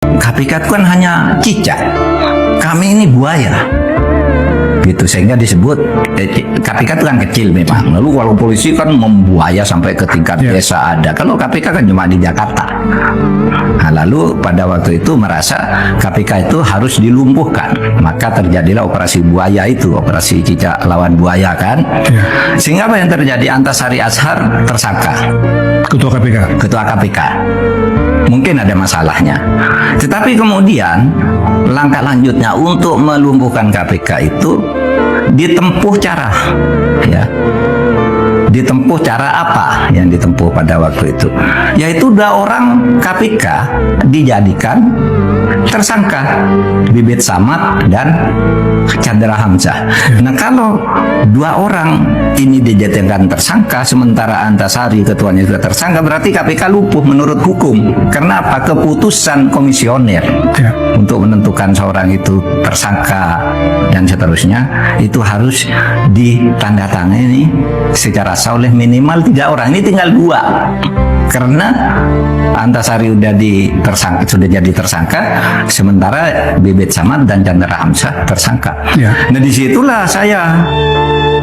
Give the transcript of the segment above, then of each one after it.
KPK itu kan hanya cicak, kami ini buaya. Gitu, sehingga disebut KPK itu kan kecil memang. Lalu kalau polisi kan membuaya sampai ke tingkat desa ada. Kalau KPK kan cuma di Jakarta. Nah, lalu pada waktu itu merasa KPK itu harus dilumpuhkan, maka terjadilah operasi buaya itu, operasi cicak lawan buaya kan. Sehingga apa yang terjadi? Antasari Azhar tersangka. Ketua KPK. Ketua KPK. Mungkin ada masalahnya. Tetapi kemudian langkah lanjutnya untuk melumpuhkan KPK itu ditempuh cara, ya. Ditempuh cara apa yang ditempuh pada waktu itu? Yaitu 2 orang KPK dijadikan tersangka, Bibit Samad dan Chandra Hamzah. Nah, kalau 2 orang ini dijadikan tersangka, sementara Antasari ketuanya sudah tersangka, berarti KPK lumpuh menurut hukum. Karena apa? Keputusan komisioner untuk menentukan seorang itu tersangka dan seterusnya itu harus ditandatangani secara sah oleh minimal 3 orang. Ini tinggal 2. Karena Antasari sudah jadi tersangka, sementara Bibit Samad dan Chandra Hamzah tersangka. Nah, disitulah saya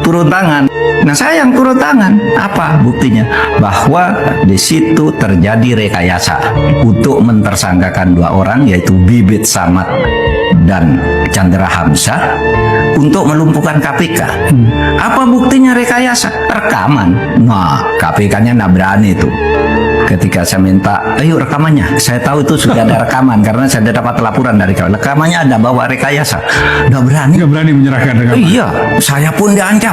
turun tangan. Nah, saya yang turun tangan. Apa buktinya? Bahwa di situ terjadi rekayasa untuk mentersangkakan 2 orang, yaitu Bibit Samad dan Chandra Hamzah, untuk melumpuhkan KPK. Apa buktinya rekayasa? Rekaman. Nah, KPK-nya nggak berani itu. Ketika saya minta, ayo rekamannya, saya tahu itu sudah ada rekaman karena saya dapat laporan dari rekamannya ada bahwa rekayasa. Nggak berani menyerahkan rekaman. Iya, saya pun diancam.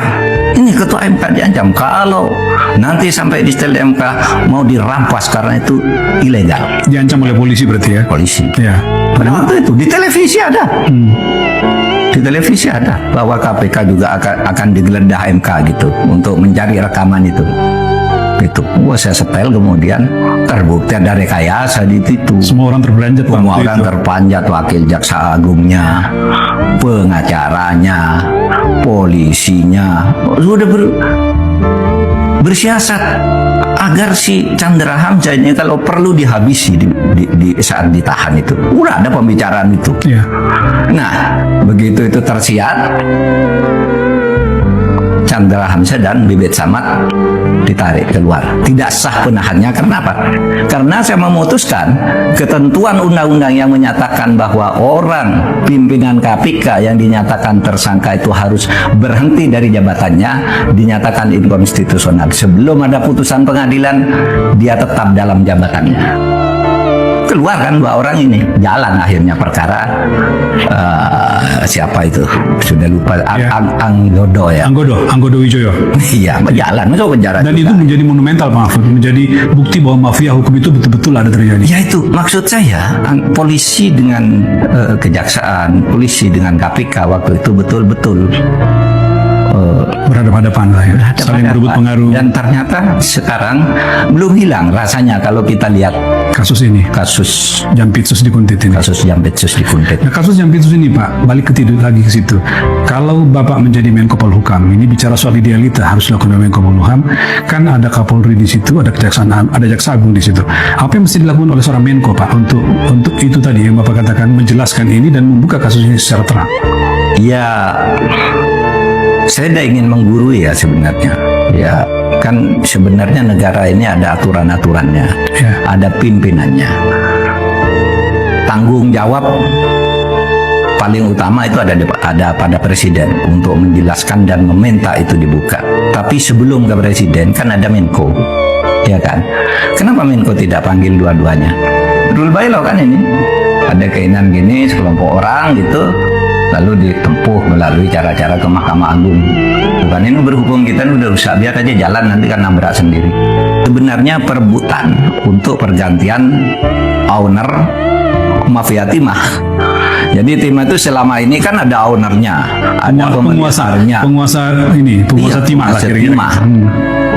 Ini ketua MK diancam kalau nanti sampai di setel MK mau dirampas karena itu ilegal. Diancam oleh polisi berarti ya? Polisi. Ya. Pada waktu itu di televisi ada. Di televisi ada bahwa KPK juga akan digeledah MK gitu untuk mencari rekaman itu. Itu, saya setel, kemudian terbukti ada rekayasa di situ. Semua orang terperanjat. Semua orang terpanjat, wakil jaksa agungnya, pengacaranya, polisinya sudah bersiasat agar si Chandra Hamzah ini kalau perlu dihabisi di saat ditahan itu. Udah ada pembicaraan itu. Nah, begitu itu tersiar, Chandra Hamzah dan Bibit Samad ditarik keluar. Tidak sah penahannya. Karena apa? Karena saya memutuskan ketentuan undang-undang yang menyatakan bahwa orang pimpinan KPK yang dinyatakan tersangka itu harus berhenti dari jabatannya dinyatakan inkonstitusional. Sebelum ada putusan pengadilan, dia tetap dalam jabatannya. Keluar kan 2 orang ini, jalan akhirnya perkara. Siapa itu? Sudah lupa. Anggodo ya. Anggodo Wijoyo. Iya, jalan masuk penjara. Dan juga itu menjadi monumental, Pak Mahfud, menjadi bukti bahwa mafia hukum itu betul-betul ada terjadi. Ya, itu maksud saya, polisi dengan kejaksaan, polisi dengan KPK waktu itu betul-betul berhadapan-hadapan lah ya, saling berebut pengaruh. Dan ternyata sekarang belum hilang rasanya kalau kita lihat kasus ini, kasus Jampitsus di Kuntit ini. Kasus Jampitsus di Kuntit. Nah, kasus Jampitsus ini, Pak, balik lagi ke situ. Kalau Bapak menjadi Menko Polhukam, ini bicara soal idealita harus dilakukan oleh Menko Polhukam, kan ada Kapolri di situ, ada Kejaksaan, ada Jaksa Agung di situ. Apa yang mesti dilakukan oleh seorang Menko, Pak, untuk itu tadi yang Bapak katakan, menjelaskan ini dan membuka kasus ini secara terang? Ya, saya tidak ingin menggurui ya sebenarnya. Ya, kan sebenarnya negara ini ada aturan-aturannya, ada pimpinannya. Tanggung jawab paling utama itu ada pada presiden untuk menjelaskan dan meminta itu dibuka. Tapi sebelum ke presiden kan ada Menko, ya kan? Kenapa Menko tidak panggil dua-duanya? Rule by law kan ini. Ada keinginan gini sekelompok orang gitu, lalu ditempuh melalui cara-cara ke Mahkamah Agung. Bukan ini berhubung kita udah rusak, biar aja jalan, nanti kan nabrak sendiri. Sebenarnya perebutan untuk pergantian owner mafia timah. Jadi timah itu selama ini kan ada ownernya, ada penguasanya, penguasa timah lah kira-kira.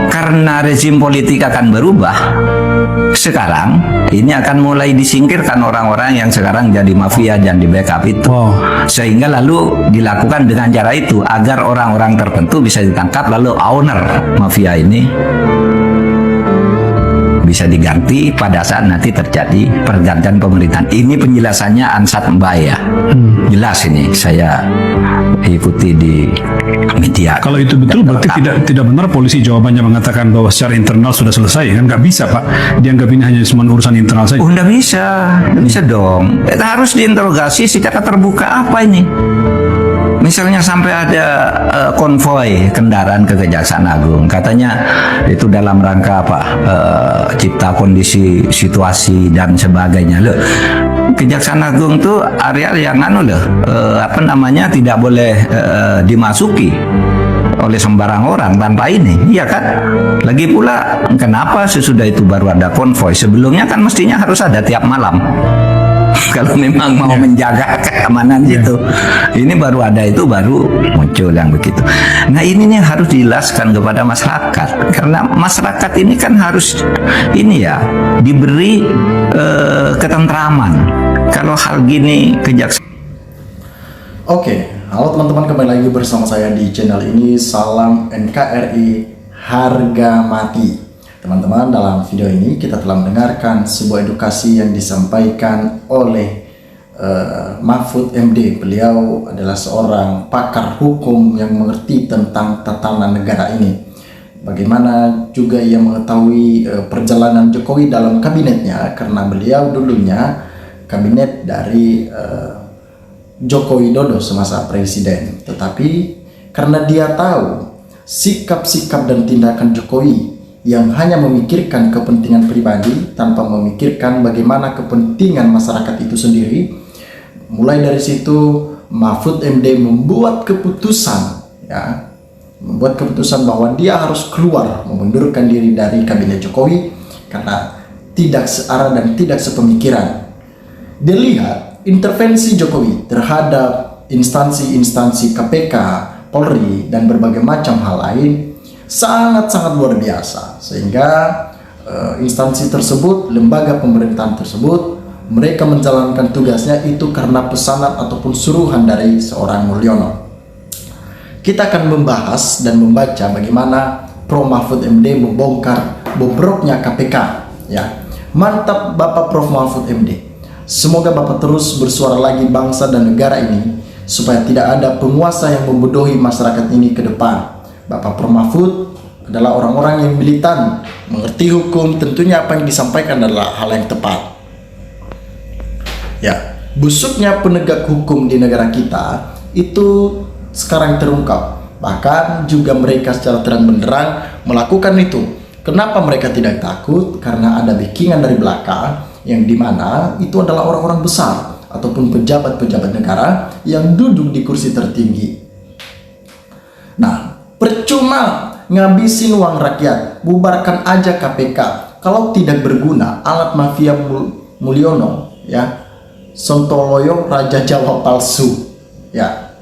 Karena rezim politik akan berubah, sekarang ini akan mulai disingkirkan orang-orang yang sekarang jadi mafia dan di backup itu. Sehingga lalu dilakukan dengan cara itu agar orang-orang tertentu bisa ditangkap, lalu owner mafia ini bisa diganti pada saat nanti terjadi pergantian pemerintahan. Ini penjelasannya Ansat Mbaya. Jelas ini saya ikuti di media. Kalau itu betul berarti tidak benar polisi jawabannya mengatakan bahwa secara internal sudah selesai, kan nggak bisa Pak dianggap ini hanya cuma urusan internal saja. Oh, nggak bisa dong. Harus diinterogasi secara terbuka apa ini. Misalnya sampai ada konvoi kendaraan ke Kejaksaan Agung, katanya itu dalam rangka apa, cipta kondisi situasi dan sebagainya. Loh, Kejaksaan Agung tuh area yang tidak boleh dimasuki oleh sembarang orang tanpa ini, iya kan? Lagi pula, kenapa sesudah itu baru ada konvoi? Sebelumnya kan mestinya harus ada tiap malam. Kalau memang mau menjaga keamanan itu, ini baru ada, itu baru muncul yang begitu. Nah, ini nih harus dijelaskan kepada masyarakat, karena masyarakat ini kan harus diberi ketentraman. Kalau hal gini kejaksaan. Oke, halo teman-teman, kembali lagi bersama saya di channel ini. Salam NKRI harga mati. Teman-teman, dalam video ini kita telah mendengarkan sebuah edukasi yang disampaikan oleh Mahfud MD. Beliau adalah seorang pakar hukum yang mengerti tentang tatanan negara ini. Bagaimana juga ia mengetahui perjalanan Jokowi dalam kabinetnya, karena beliau dulunya kabinet dari Joko Widodo semasa presiden. Tetapi karena dia tahu sikap-sikap dan tindakan Jokowi yang hanya memikirkan kepentingan pribadi tanpa memikirkan bagaimana kepentingan masyarakat itu sendiri, mulai dari situ Mahfud MD membuat keputusan bahwa dia harus keluar, mengundurkan diri dari kabinet Jokowi karena tidak searah dan tidak sepemikiran. Dilihat intervensi Jokowi terhadap instansi-instansi KPK, Polri, dan berbagai macam hal lain sangat-sangat luar biasa, sehingga instansi tersebut, lembaga pemerintahan tersebut, mereka menjalankan tugasnya itu karena pesanan ataupun suruhan dari seorang Mulyono. Kita akan membahas dan membaca bagaimana Prof Mahfud MD membongkar bobroknya KPK. Ya, mantap Bapak Prof Mahfud MD. Semoga Bapak terus bersuara lagi bangsa dan negara ini, supaya tidak ada penguasa yang membodohi masyarakat ini ke depan. Bapak Prof Mahfud adalah orang-orang yang militan, mengerti hukum, tentunya apa yang disampaikan adalah hal yang tepat. Ya, busuknya penegak hukum di negara kita itu sekarang terungkap. Bahkan juga mereka secara terang-benderang melakukan itu. Kenapa mereka tidak takut? Karena ada backingan dari belakang, yang dimana itu adalah orang-orang besar ataupun pejabat-pejabat negara yang duduk di kursi tertinggi. Nah, percuma ngabisin uang rakyat, bubarkan aja KPK. Kalau tidak berguna, alat mafia Mulyono, ya, Sontoloyo Raja Jawa palsu, ya.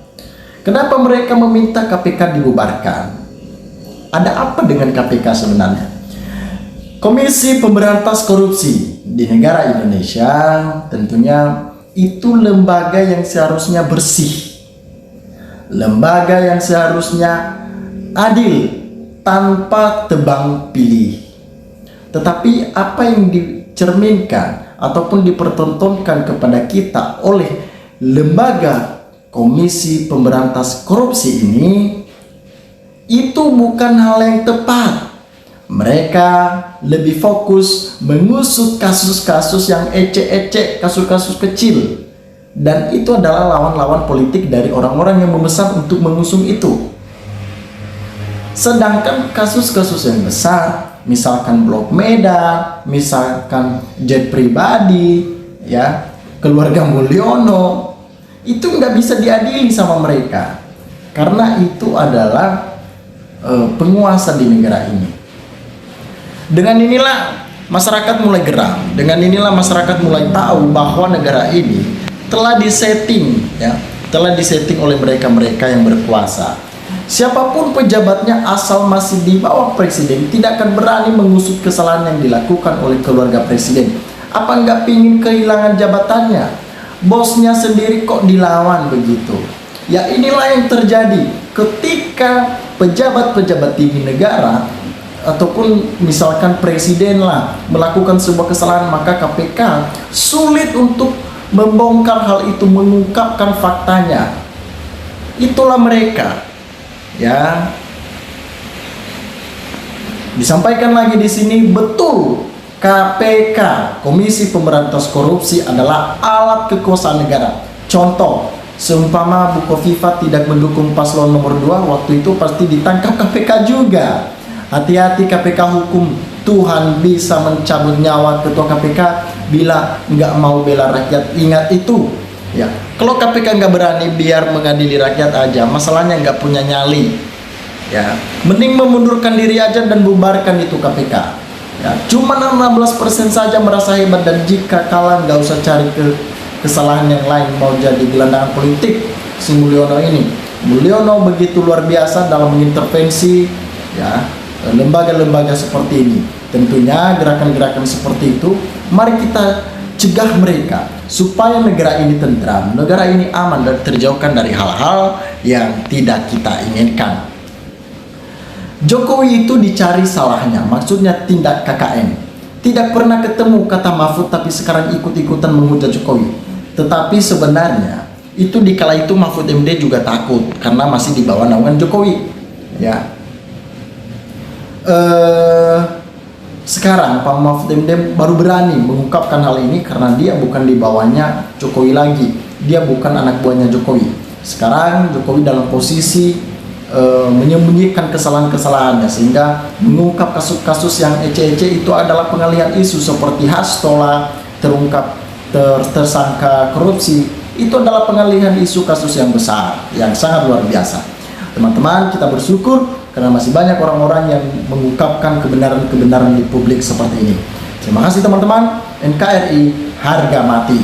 Kenapa mereka meminta KPK dibubarkan? Ada apa dengan KPK sebenarnya? Komisi Pemberantas Korupsi di negara Indonesia tentunya itu lembaga yang seharusnya bersih, lembaga yang seharusnya adil tanpa tebang pilih. Tetapi apa yang dicerminkan ataupun dipertontonkan kepada kita oleh lembaga Komisi Pemberantas Korupsi ini itu bukan hal yang tepat. Mereka lebih fokus mengusut kasus-kasus yang ecek-ecek, kasus-kasus kecil, dan itu adalah lawan-lawan politik dari orang-orang yang memesan untuk mengusung itu. Sedangkan kasus-kasus yang besar, misalkan Blok Medan, misalkan jet pribadi, ya, keluarga Mulyono, itu nggak bisa diadili sama mereka, karena itu adalah penguasa di negara ini. Dengan inilah masyarakat mulai geram. Dengan inilah masyarakat mulai tahu bahwa negara ini telah disetting, ya, telah disetting oleh mereka-mereka yang berkuasa. Siapapun pejabatnya asal masih di bawah presiden tidak akan berani mengusut kesalahan yang dilakukan oleh keluarga presiden. Apa nggak pingin kehilangan jabatannya? Bosnya sendiri kok dilawan begitu? Ya, inilah yang terjadi ketika pejabat-pejabat tinggi negara ataupun misalkan presiden lah melakukan sebuah kesalahan, maka KPK sulit untuk membongkar hal itu, mengungkapkan faktanya. Itulah mereka, ya. Disampaikan lagi di sini, betul KPK, Komisi Pemberantas Korupsi, adalah alat kekuasaan negara. Contoh, seumpama Bu Kofifa tidak mendukung paslon nomor 2, waktu itu pasti ditangkap KPK juga. Hati-hati KPK hukum, Tuhan bisa mencabut nyawa ketua KPK bila nggak mau bela rakyat. Ingat itu, ya. Kalau KPK nggak berani biar mengadili rakyat aja, masalahnya nggak punya nyali, ya. Mending memundurkan diri aja dan bubarkan itu KPK. Ya, cuma 16% saja merasa hebat, dan jika kalah nggak usah cari kesalahan yang lain, mau jadi gelandangan politik si Mulyono ini. Mulyono begitu luar biasa dalam mengintervensi, ya, lembaga-lembaga seperti ini. Tentunya gerakan-gerakan seperti itu mari kita cegah mereka supaya negara ini tentram, negara ini aman dan terjauhkan dari hal-hal yang tidak kita inginkan. Jokowi itu dicari salahnya, maksudnya tindak KKN. Tidak pernah ketemu kata Mahfud, tapi sekarang ikut-ikutan menghujat Jokowi. Tetapi sebenarnya itu di kala itu Mahfud MD juga takut karena masih di bawah naungan Jokowi, ya. Sekarang Pak Mahfud MD baru berani mengungkapkan hal ini karena dia bukan di bawahnya Jokowi lagi, dia bukan anak buahnya Jokowi. Sekarang Jokowi dalam posisi menyembunyikan kesalahan-kesalahannya, sehingga mengungkap kasus-kasus yang ece-ece itu adalah pengalihan isu, seperti Hastola terungkap tersangka korupsi, itu adalah pengalihan isu kasus yang besar, yang sangat luar biasa. Teman-teman, kita bersyukur karena masih banyak orang-orang yang mengungkapkan kebenaran-kebenaran di publik seperti ini. Terima kasih teman-teman. NKRI harga mati.